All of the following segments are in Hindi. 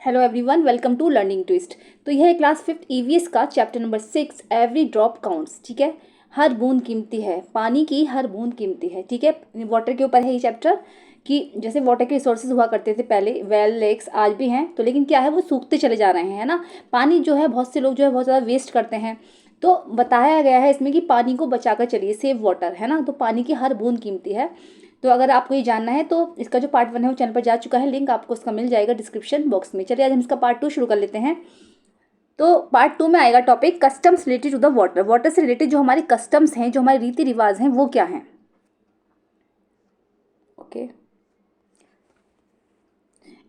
Hello everyone, welcome to learning twist. तो यह है क्लास 5th ईवीएस का chapter number 6, every drop counts. ठीक है, हर बूंद कीमती है, पानी की हर बूंद कीमती है। ठीक है, वाटर के ऊपर है ये चैप्टर कि जैसे वाटर के रिसोर्सेज हुआ करते थे पहले, वेल लेक्स आज भी हैं, तो लेकिन क्या है वो सूखते चले जा रहे हैं, है ना। पानी जो है बहुत से लोग जो है बहुत ज़्यादा वेस्ट करते हैं। तो बताया गया है इसमें कि पानी को बचाकर चलिए, सेव वाटर, है ना। तो पानी की हर बूंद कीमती है। तो अगर आपको ये जानना है तो इसका जो पार्ट 1 है वो चैनल पर जा चुका है, लिंक आपको उसका मिल जाएगा डिस्क्रिप्शन बॉक्स में। चलिए आज हम इसका पार्ट 2 शुरू कर लेते हैं। तो पार्ट 2 में आएगा topic customs related to the water. Water से रिलेटेड जो हमारे कस्टम्स हैं, जो हमारे रीति रिवाज हैं, वो क्या हैं। Okay,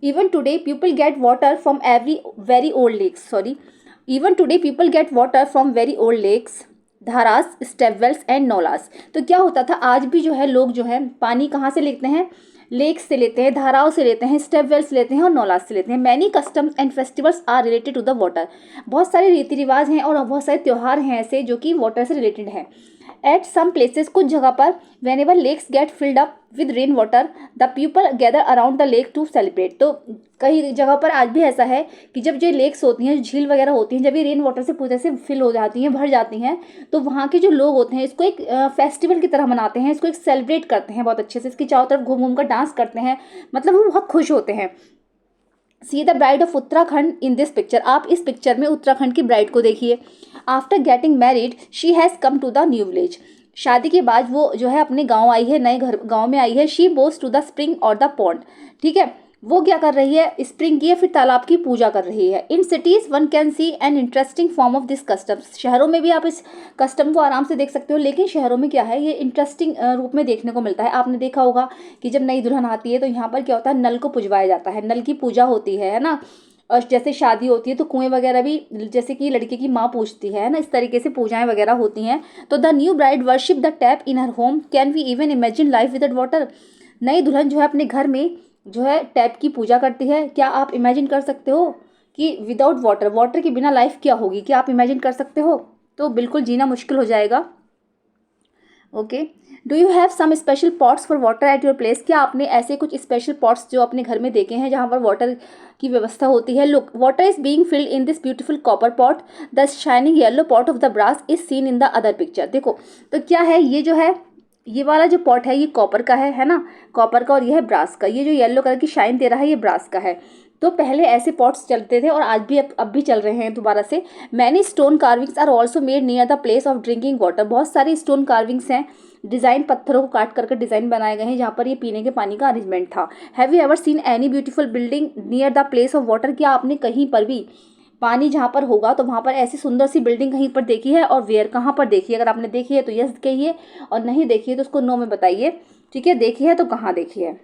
even today people get water from every very old lakes, sorry, even today people get water from very old lakes, dharas, stepwells and naulas. तो क्या होता था, आज भी जो है लोग जो है पानी कहाँ से लेते हैं, लेक्स से लेते हैं, धाराओं से लेते हैं, स्टेपवेल्स लेते हैं और नौलास से लेते हैं। Many customs and festivals are related to the water. बहुत सारे रीति रिवाज हैं और बहुत सारे त्यौहार हैं ऐसे जो कि वाटर से रिलेटेड हैं। एट सम प्लेसेस, कुछ जगह पर, whenever lakes get filled up with rain water the people gather around the lake to celebrate. तो कई जगह पर आज भी ऐसा है कि जब जो लेक्स होती हैं, झील वगैरह होती हैं, जब ये रेन वाटर से पूरे से फिल हो जाती हैं, भर जाती हैं, तो वहाँ के जो लोग होते हैं इसको एक फेस्टिवल की तरह मनाते हैं, इसको एक सेलिब्रेट करते हैं बहुत अच्छे से, इसकी चारों तरफ घूम घूम कर डांस करते हैं, मतलब वो बहुत खुश होते हैं। See the bride of Uttarakhand in this picture. आप इस पिक्चर में उत्तराखंड की ब्राइड को देखिए। After getting married she has come to the new village. शादी के बाद वो जो है अपने गांव आई है, नए घर गांव में आई है। She goes to the spring और द पॉन्ड। ठीक है, वो क्या कर रही है, स्प्रिंग की या फिर तालाब की पूजा कर रही है। In cities one can see an interesting form of this custom. शहरों में भी आप इस कस्टम को आराम से देख सकते हो, लेकिन शहरों में क्या है, ये इंटरेस्टिंग रूप में देखने को मिलता है। आपने देखा होगा कि जब नई दुल्हन आती है तो यहाँ पर क्या होता है, नल को पुजवाया जाता है, नल की पूजा होती है ना। और जैसे शादी होती है तो कुएं वगैरह भी, जैसे कि लड़के की माँ पूछती है ना, इस तरीके से पूजाएं वगैरह होती हैं। तो the new bride worship the tap in her home, can we even imagine life without water. नई दुल्हन जो है अपने घर में जो है टैप की पूजा करती है। क्या आप इमेजिन कर सकते हो कि विदाउट वाटर, वाटर के बिना लाइफ क्या होगी, क्या आप इमेजिन कर सकते हो। तो बिल्कुल जीना मुश्किल हो जाएगा। Okay, do you have some special pots for water at your place. क्या आपने ऐसे कुछ स्पेशल पॉट्स जो अपने घर में देखे हैं जहाँ पर वाटर की व्यवस्था होती है। Look, water is being filled in this beautiful copper pot, the shining yellow pot of the brass is seen in the other picture. देखो तो क्या है, ये जो है, ये वाला जो पॉट है ये कॉपर का है ना, कॉपर का, और ये है ब्रास का। ये जो येलो कलर की शाइन दे रहा है ये ब्रास का है। तो पहले ऐसे पॉट्स चलते थे और आज भी अब भी चल रहे हैं दोबारा से। Many stone carvings are also made near the place of drinking water. बहुत सारी स्टोन कार्विंग्स हैं, डिज़ाइन पत्थरों को काट करके डिज़ाइन बनाए गए हैं जहाँ पर ये पीने के पानी का अरेंजमेंट था। Have you ever seen any beautiful building near the place of water. क्या आपने कहीं पर भी पानी जहाँ पर होगा तो वहाँ पर ऐसी सुंदर सी बिल्डिंग कहीं पर देखी है, और वेयर, कहाँ पर देखी है। अगर आपने देखी है तो यस कहिए, और नहीं देखी है तो उसको नो में बताइए। ठीक है, देखी है तो कहाँ देखी है।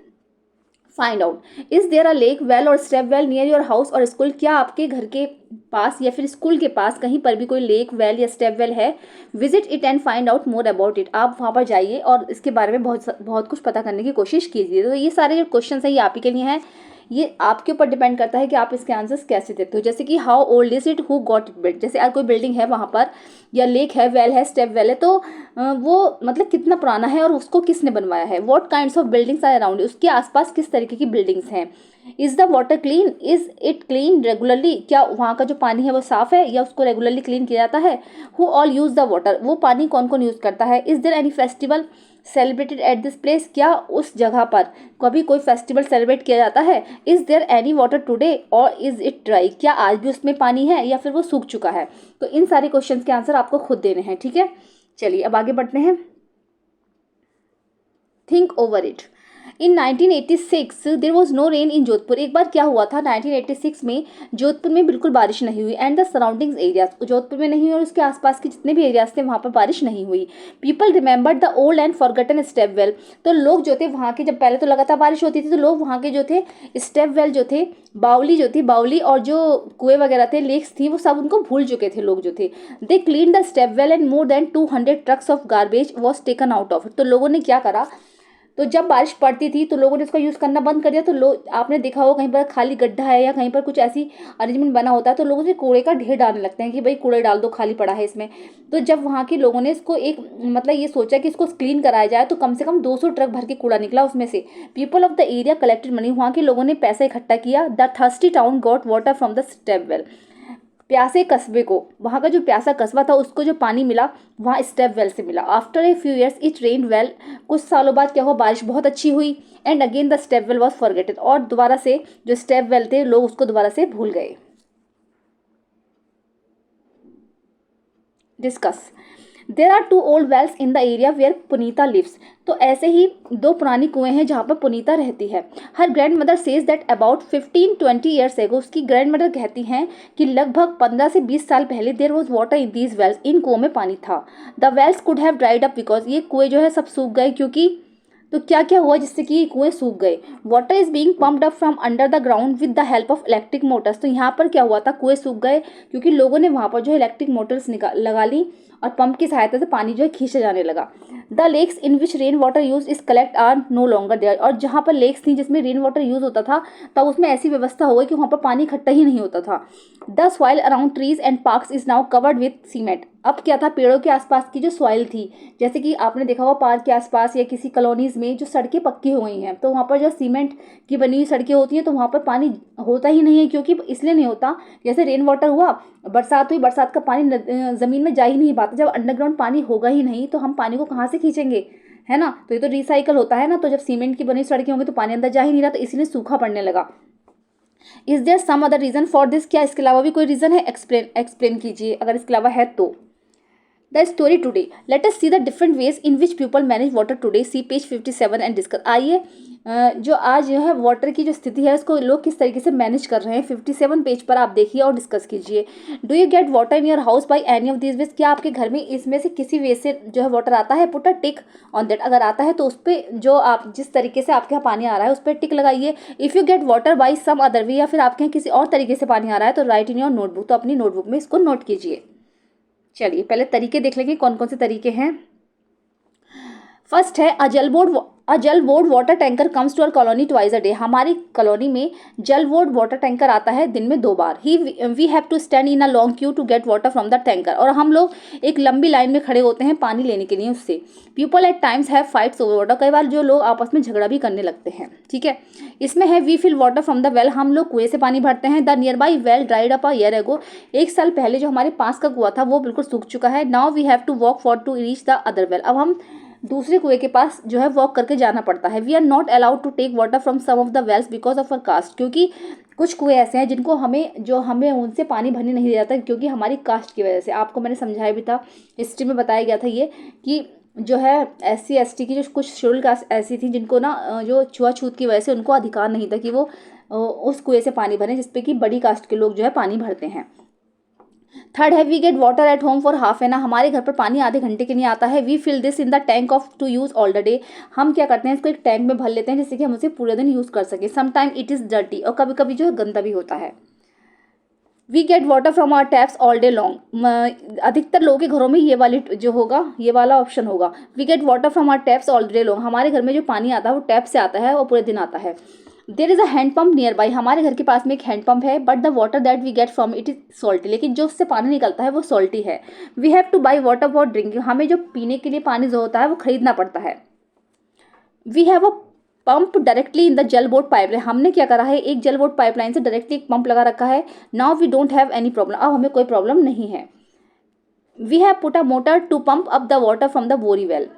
Find out, is there a lake, well और stepwell near your house और स्कूल। क्या आपके घर के पास या फिर स्कूल के पास कहीं पर भी कोई लेक, वेल या स्टेप वेल है। Visit it and find out more about it. आप वहाँ पर जाइए और इसके बारे में बहुत बहुत कुछ पता करने की कोशिश कीजिए। तो ये सारे जो क्वेश्चन है ये आप ही के लिए हैं, ये आपके ऊपर डिपेंड करता है कि आप इसके आंसर्स कैसे देते हो। जैसे कि how old is it, who got it built. जैसे अगर कोई बिल्डिंग है वहाँ पर, या लेक है, वेल है, स्टेप वेल है, तो वो मतलब कितना पुराना है और उसको किसने बनवाया है। What kinds of buildings are around, उसके आसपास किस तरीके की बिल्डिंग्स हैं। Is the water clean, is it clean regularly. क्या वहाँ का जो पानी है वो साफ है या उसको रेगुलरली क्लीन किया जाता है। Who all use the water, वो पानी कौन कौन यूज़ करता है। Is there any festival celebrated at this place. क्या उस जगह पर कभी कोई फेस्टिवल सेलिब्रेट किया जाता है। Is there any water today और इज इट ड्राई। क्या आज भी उसमें पानी है या फिर वो सूख चुका है। तो इन सारे क्वेश्चंस के आंसर आपको खुद देने हैं। ठीक है, चलिए अब आगे बढ़ते हैं। Think over it. In 1986 there was no rain in Jodhpur. एक बार क्या हुआ था 1986 में, जोधपुर में बिल्कुल बारिश नहीं हुई। And the surroundings areas, Jodhpur में नहीं हुई और उसके आसपास के जितने भी एरियाज थे वहाँ पर बारिश नहीं हुई। People remembered the old and forgotten step well. तो लोग जो थे वहाँ के, जब पहले तो लगातार बारिश होती थी तो लोग वहाँ के जो थे स्टेप वेल जो थे, बावली जो थी, बावली और जो कुएं वगैरह थे, लेक्स थी, वो सब उनको भूल चुके थे लोग जो थे। They clean the step well and more than 200 trucks of garbage was taken out of it. तो लोगों ने क्या करा, तो जब बारिश पड़ती थी तो लोगों ने इसका यूज़ करना बंद कर दिया। तो लोग, आपने देखा होगा कहीं पर खाली गड्ढा है या कहीं पर कुछ ऐसी अरेंजमेंट बना होता है तो लोग उसे कूड़े का ढेर डालने लगते हैं कि भाई कूड़े डाल दो, खाली पड़ा है इसमें। तो जब वहाँ के लोगों ने इसको एक मतलब ये सोचा कि इसको क्लीन कराया जाए तो कम से कम 200 ट्रक भर के कूड़ा निकला उसमें से। People of the area collected money, वहाँ के लोगों ने पैसा इकट्ठा किया। The thirsty town got water from the step well, प्यासे कस्बे को, वहाँ का जो प्यासा कस्बा था उसको जो पानी मिला वहाँ स्टेप वेल से मिला। After a few years it rain well, कुछ सालों बाद क्या हुआ, बारिश बहुत अच्छी हुई। And again the stepwell was forgetted, और दोबारा से जो स्टेप वेल थे लोग उसको दोबारा से भूल गए। Discuss. There are 2 old wells in the area where Punita lives, तो ऐसे ही 2 पुरानी कुएं हैं जहाँ पर पुनीता रहती है। Her grandmother says that about 15-20 years ago, उसकी ग्रैंड मदर कहती हैं कि लगभग 15 से 20 साल पहले there was water in these wells, इन कुओं में पानी था। The wells could have dried up because, ये कुएं जो है सब सूख गए क्योंकि, तो क्या क्या हुआ जिससे कि कुएं सूख गए। Water is being pumped up from under the ground with the help of electric Motors, तो यहाँ पर क्या हुआ था, कुएं सूख गए क्योंकि लोगों ने वहाँ पर जो है इलेक्ट्रिक मोटर्स लगा ली और पंप की सहायता से पानी जो है खींचा जाने लगा। The lakes in which rain water use is collect are no longer there, और जहाँ पर लेक्स थी जिसमें रेन वाटर यूज होता था तब उसमें ऐसी व्यवस्था हो गई कि वहाँ पर पानी इकट्ठा ही नहीं होता था। The soil around trees and parks is now covered with cement, अब क्या था, पेड़ों के आसपास की जो सॉइल थी, जैसे कि आपने देखा हुआ पार्क के आसपास या किसी कॉलोनीज में जो सड़कें पक्की हो गई हैं तो वहाँ पर जो सीमेंट की बनी हुई सड़कें होती हैं तो वहाँ पर पानी होता ही नहीं है, क्योंकि इसलिए नहीं होता, जैसे रेन वाटर हुआ, बरसात हुई, बरसात का पानी ज़मीन में जा ही नहीं पाता। जब अंडरग्राउंड पानी होगा ही नहीं तो हम पानी को कहाँ से खींचेंगे, है ना। तो ये तो रिसाइकल होता है ना, तो जब सीमेंट की बनी सड़कें होंगी तो पानी अंदर जा ही नहीं रहा, तो इसीलिए सूखा पड़ने लगा। Is there some other reason for this, क्या इसके अलावा भी कोई रीजन है, एक्सप्लेन कीजिए अगर इसके अलावा है तो। The story today, let us see the different ways in which people manage water today, see page 57 and discuss. आइए जो आज जो है वाटर की जो स्थिति है उसको लोग किस तरीके से मैनेज कर रहे हैं, 57 पेज पर आप देखिए और डिस्कस कीजिए। Do you get water in your house by any of this ways, क्या आपके घर में इसमें से किसी वे से जो है वाटर आता है, put a tick on that, अगर आता है तो उस पर जो आप जिस तरीके से आपके यहाँ पानी आ रहा है उस पर टिक लगाइए। If you get water by some other way, या फिर आपके यहाँ किसी और तरीके से पानी आ रहा है तो राइट इन योर नोटबुक, तो अपनी नोटबुक में इसको नोट कीजिए। चलिए पहले तरीके देख लेंगे कौन कौन से तरीके हैं। फर्स्ट है a Jal board water tanker comes to our colony twice a day, हमारी कॉलोनी में जल बोर्ड वाटर टैंकर आता है दिन में 2 बार। We have to stand in a long queue to get water from the tanker, और हम लोग एक लंबी लाइन में खड़े होते हैं पानी लेने के लिए उससे। People at times have fights over water, कई बार जो लोग आपस में झगड़ा भी करने लगते हैं, ठीक है। इसमें है we fill water from the well, हम लोग कुएं से पानी भरते हैं। The nearby well dried up a year ago, 1 साल पहले जो हमारे पास का कुआं था वो बिल्कुल सूख चुका है। Now we have to walk far to reach the other well, अब हम दूसरे कुएं के पास जो है वॉक करके जाना पड़ता है। We are not allowed to take water from some of the wells because of our caste, क्योंकि कुछ कुएं ऐसे हैं जिनको हमें उनसे पानी भरने नहीं दिया जाता क्योंकि हमारी कास्ट की वजह से। आपको मैंने समझाया भी था, हिस्ट्री में बताया गया था ये कि जो है SC ST की जो कुछ शेड्यूल कास्ट ऐसी थी जिनको ना जो छुआछूत की वजह से उनको अधिकार नहीं था कि वो उस कुएं से पानी भरें जिसपे कि बड़ी कास्ट के लोग जो है पानी भरते हैं। थर्ड है we get water at home for half an hour, हमारे घर पर पानी आधे घंटे के लिए आता है। We fill this in the tank of to use all the day, हम क्या करते हैं इसको एक टैंक में भर लेते हैं जिससे कि हम उसे पूरे दिन यूज़ कर सकें। समटाइम इट इज़ डर्टी, और कभी कभी जो है गंदा भी होता है। We get water from our taps all day long, अधिकतर लोगों के घरों में ये वाली जो होगा, ये वाला ऑप्शन होगा। We get water from our taps all day long, हमारे घर में जो पानी आता है वो टैप से आता है और पूरे दिन आता है। There is a hand pump nearby, हमारे घर के पास में एक हैंड पम्प है। But the water that we get from it is salty, लेकिन जो उससे पानी निकलता है वो सॉल्टी है। We have to buy water for drinking, हमें जो पीने के लिए पानी जो होता है वो खरीदना पड़ता है। We have a pump directly in the Jal board pipeline, हमने क्या करा है एक जल बोर्ड पाइपलाइन से डायरेक्टली एक पंप लगा रखा है। Now we don't have any problem, अब हमें कोई प्रॉब्लम नहीं है। We have put a motor to pump up the water from the borewell,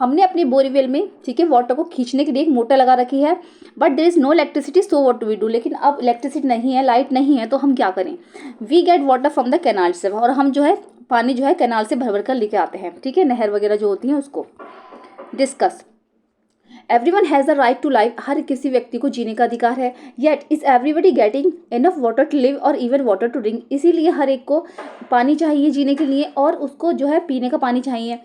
हमने अपनी बोरीवेल में, ठीक है, वाटर को खींचने के लिए एक मोटर लगा रखी है। But there is no electricity, so what we do, लेकिन अब इलेक्ट्रिसिटी नहीं है, लाइट नहीं है, तो हम क्या करें। We get water from the canal से, और हम जो है पानी जो है कैनाल से भर भर कर लेके आते हैं, ठीक है, नहर वगैरह जो होती हैं उसको। Discuss. Everyone has the right to life, हर किसी व्यक्ति को जीने का अधिकार है। Yet is everybody getting enough water to live और इवन वाटर टू ड्रिंक, इसीलिए हर एक को पानी चाहिए जीने के लिए और उसको जो है पीने का पानी चाहिए।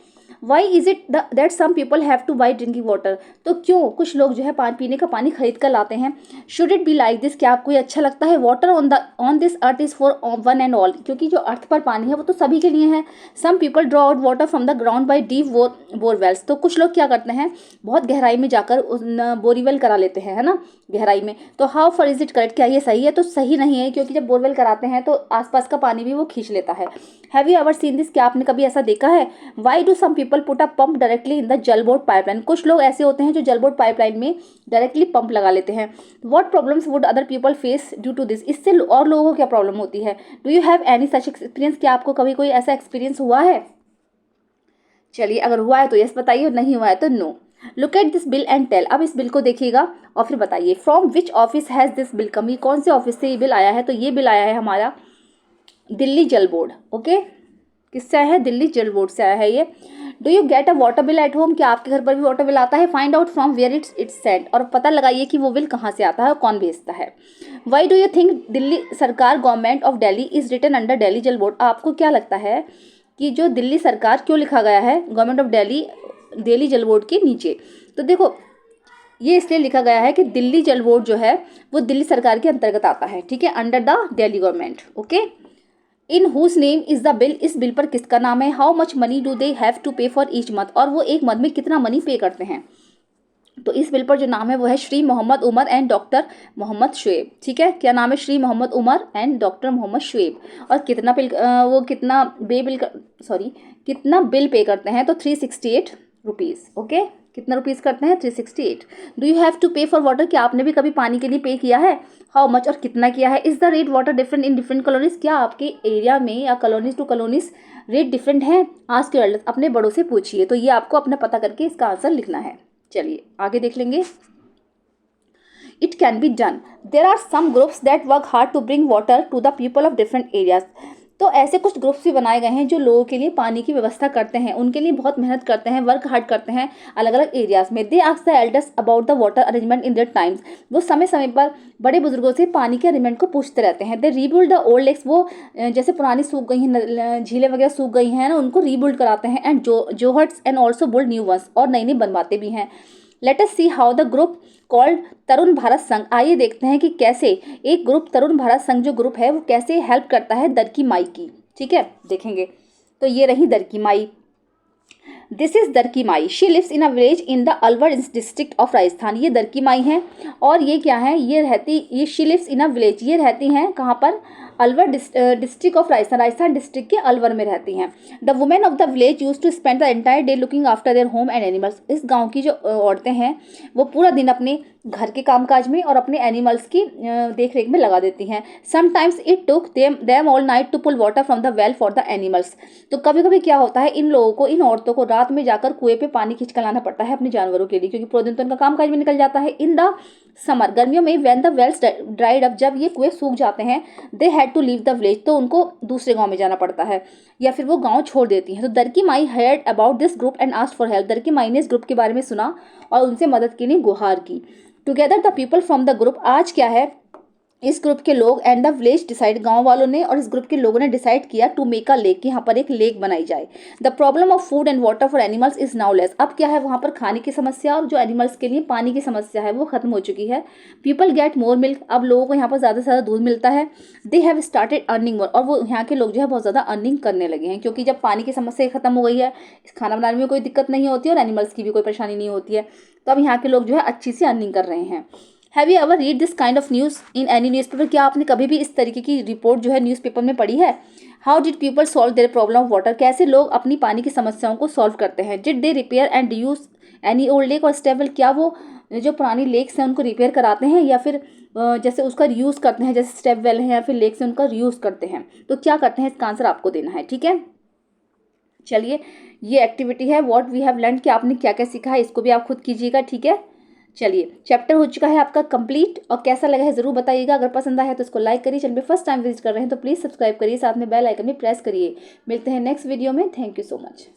Why is it that some people have to buy drinking water, तो क्यों कुछ लोग जो है पानी पीने का पानी खरीद कर लाते हैं। Should it be like this, क्या आपको ये अच्छा लगता है। Water on this earth is for one and all, क्योंकि जो अर्थ पर पानी है वो तो सभी के लिए है। Some people draw out water from the ground by deep borewells, तो कुछ लोग क्या करते हैं बहुत गहराई में जाकर बोरीवेल करा लेते हैं, है ना, गहराई में। तो how for is it correct, क्या ये सही है, तो सही नहीं है, क्योंकि जब बोरवेल कराते हैं तो आसपास का पानी भी वो खींच लेता है। Have you ever seen this, क्या आपने कभी ऐसा देखा है। Why do some people put a pump directly in the Jal board pipeline, कुछ लोग ऐसे होते हैं जो जल बोर्ड पाइपलाइन में डायरेक्टली पंप लगा लेते हैं। What problems would other people face due to this, इससे और लोगों को क्या प्रॉब्लम होती है। Do you have any such experience, क्या आपको कभी कोई ऐसा एक्सपीरियंस हुआ है। चलिए अगर हुआ है तो यस बताइए और नहीं हुआ है तो नो। Look at this bill and tell, अब इस बिल को देखिएगा और फिर बताइए from which office has this bill come, ये कौन से ऑफिस से ये बिल आया है। तो ये बिल आया है हमारा दिल्ली जल बोर्ड। ओके, किससे आया है, दिल्ली जल बोर्ड से आया है ये। Do you get a water bill at home, क्या आपके घर पर भी वाटर बिल आता है। Find out from where it's sent, और पता लगाइए कि वो बिल कहाँ से आता है और कौन भेजता है। Why do you think Delhi sarkar government of Delhi is written under Delhi Jal Board, आपको क्या लगता है कि जो दिल्ली सरकार क्यों लिखा गया है government of Delhi Jal board के नीचे। तो देखो ये इसलिए लिखा गया है कि दिल्ली जल बोर्ड जो है वो दिल्ली सरकार के अंतर्गत आता है, ठीक है, under the Delhi government. Okay, in whose name is the bill, इस बिल पर किसका नाम है। How much money do they have to pay for each month, और वो एक मंथ में कितना मनी पे करते हैं। तो इस बिल पर जो नाम है वो है श्री मोहम्मद उमर एंड डॉक्टर मोहम्मद शुएब, ठीक है, क्या नाम है, श्री मोहम्मद उमर एंड डॉक्टर मोहम्मद शुएब। और कितना बिल वो कितना कितना बिल पे करते हैं, तो 368 रुपीज़। ओके, कितना रुपीज़ करते हैं, 368। Do you have to pay for water, क्या आपने भी कभी पानी के लिए पे किया है। हाउ मच, और कितना किया है। Is the rate water different in different colonies, क्या आपके एरिया में या colonies to colonies rate different है। आज के एल्डर्स, अपने बड़ों से पूछिए। तो ये आपको अपना पता करके इसका आंसर लिखना है। चलिए आगे देख लेंगे। It can be done, there are some groups that work hard to bring water to the people of different areas, तो ऐसे कुछ ग्रुप्स भी बनाए गए हैं जो लोगों के लिए पानी की व्यवस्था करते हैं, उनके लिए बहुत मेहनत करते हैं, वर्क हार्ड करते हैं अलग अलग एरियाज में। They ask the elders about the water arrangement in their times, वो समय समय पर बड़े बुजुर्गों से पानी के अरेंजमेंट को पूछते रहते हैं। दे रीबिल्ड द ओल्ड लेक्स, वो जैसे पुरानी सूख गई हैं झीलें वगैरह सूख गई हैं ना, उनको रीबिल्ड कराते हैं। And johads and also build new ones, और नई नई बनवाते भी हैं। Let us see how the group called Tarun Bharat Sangh, आइए देखते हैं कि कैसे एक ग्रुप तरुण भारत संघ जो ग्रुप है वो कैसे हेल्प करता है दर की माई की, ठीक है, देखेंगे। तो ये रही दर की माई, this is Dar Ki Mai, she lives in a village in the Alwar district of Rajasthan, ये दर की माई है। और ये क्या है, ये she lives in a village, ये रहती हैं कहाँ पर, Alwar district of Rajasthan, Rajasthan district के अलवर में रहती हैं। The women of the village use to spend the entire day looking after their home and animals, इस गाँव की जो औरतें हैं वो पूरा दिन अपने घर के कामकाज में और अपने एनिमल्स की देख रेख में लगा देती हैं। Sometimes it took them all night to pull water from the well for the animals, तो कभी कभी क्या होता है इन लोगों को, इन औरतों को रात में जाकर कुएं पे पानी खींच कर लाना पड़ता है अपने जानवरों के लिए, क्योंकि पूरा दिन तो इनका कामकाज में निकल जाता है। इन द समर, गर्मियों में, when the wells dried up, जब ये कुएं सूख जाते हैं, they had to leave the village, तो उनको दूसरे गाँव में जाना पड़ता है या फिर वो गाँव छोड़ देती हैं। तो Dar Ki Mai heard about this group and asked for help, Dar Ki Mai ने इस ग्रुप के बारे में सुना और उनसे मदद के लिए गुहार की। Together the people from the group, आज क्या है, इस ग्रुप के लोग एंड द विलेज डिसाइड, गांव वालों ने और इस ग्रुप के लोगों ने डिसाइड किया टू मेक अ लेक, यहाँ पर एक लेक बनाई जाए। The problem of food and water for animals is now less, अब क्या है वहाँ पर खाने की समस्या और जो एनिमल्स के लिए पानी की समस्या है वो खत्म हो चुकी है। पीपल गेट मोर मिल्क, अब लोगों को यहाँ पर ज़्यादा से ज़्यादा दूध मिलता है। They have started earning more, और वो यहाँ के लोग जो है बहुत ज़्यादा अर्निंग करने लगे हैं, क्योंकि जब पानी की समस्या खत्म हो गई है, खाना बनाने में कोई दिक्कत नहीं होती है और एनिमल्स की भी कोई परेशानी नहीं होती है, तो अब यहाँ के लोग जो है अच्छी सी अर्निंग कर रहे हैं। Have you ever read this kind of news in any newspaper, क्या आपने कभी भी इस तरीके की रिपोर्ट जो है न्यूज़पेपर में पढ़ी है। How did people solve their problem of water, कैसे लोग अपनी पानी की समस्याओं को सॉल्व करते हैं। Did they repair and use any old lake और स्टेबल, क्या वो जो पुरानी लेक्स हैं उनको रिपेयर कराते हैं या फिर जैसे उसका रीयूज़ करते हैं, जैसे स्टेप वेल है या फिर लेक से उनका रीयूज़ करते हैं, तो क्या करते हैं, इसका आंसर आपको देना है, ठीक है। चलिए ये एक्टिविटी है व्हाट वी हैव लर्न, कि आपने क्या क्या सीखा है, इसको भी आप खुद कीजिएगा, ठीक है। चलिए चैप्टर हो चुका है आपका कंप्लीट, और कैसा लगा है ज़रूर बताइएगा। अगर पसंद आया है तो इसको लाइक करिए, चैनल पे फर्स्ट टाइम विजिट कर रहे हैं तो प्लीज़ सब्सक्राइब करिए, साथ में बेल आइकन भी प्रेस करिए। मिलते हैं नेक्स्ट वीडियो में, थैंक यू सो मच।